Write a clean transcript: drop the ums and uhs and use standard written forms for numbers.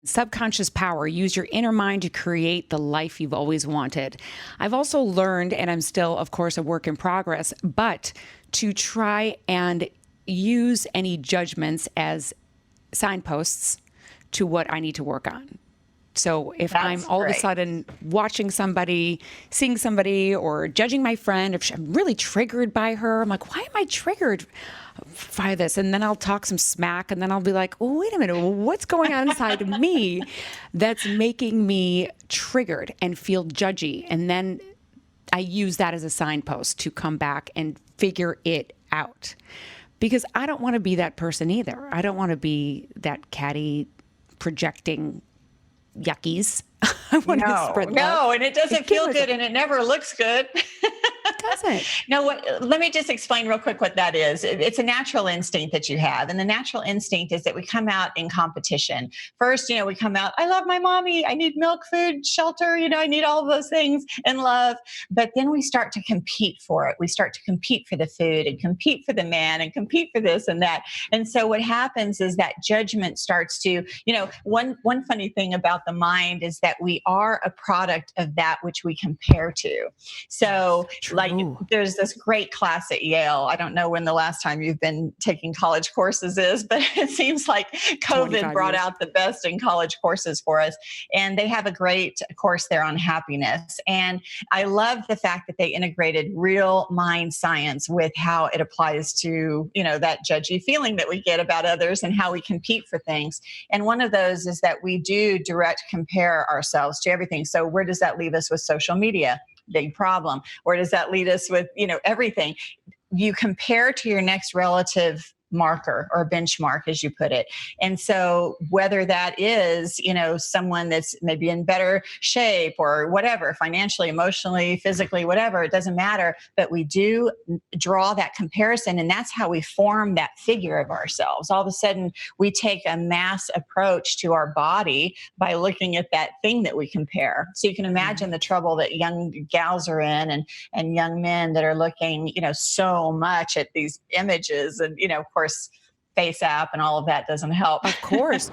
Subconscious power, use your inner mind to create the life you've always wanted. I've also learned, and I'm still, of course, a work in progress, but to try and use any judgments as signposts to what I need to work on. So if I'm all of a sudden watching somebody, seeing somebody, or judging my friend, if I'm really triggered by her, I'm like, why am I triggered by this? And then I'll talk some smack, and then I'll be like, oh, wait a minute, what's going on inside of me that's making me triggered and feel judgy? And then I use that as a signpost to come back and figure it out. Because I don't want to be that person either. I don't want to be that catty projecting yuckies. I want to spread love. No, and it doesn't feel good, and it never looks good. It doesn't. No, let me just explain real quick what that is. It's a natural instinct that you have. And the natural instinct is that we come out in competition. First, we come out, I love my mommy. I need milk, food, shelter. I need all of those things and love. But then we start to compete for it. We start to compete for the food and compete for the man and compete for this and that. And so what happens is that judgment starts to, one funny thing about the mind is that we are a product of that which we compare to. So like there's this great class at Yale. I don't know when the last time you've been taking college courses is, but it seems like COVID brought out the best in college courses for us. And they have a great course there on happiness. And I love the fact that they integrated real mind science with how it applies to, that judgy feeling that we get about others and how we compete for things. And one of those is that we do direct compare ourselves to everything. So where does that leave us with social media? Big problem. Where does that lead us with, everything? You compare to your next relative marker or benchmark, as you put it. And so whether that is, someone that's maybe in better shape or whatever, financially, emotionally, physically, whatever, it doesn't matter. But we do draw that comparison, and that's how we form that figure of ourselves. All of a sudden, we take a mass approach to our body by looking at that thing that we compare. So you can imagine the trouble that young gals are in and young men that are looking, so much at these images and, of course, face app and all of that doesn't help. Of course.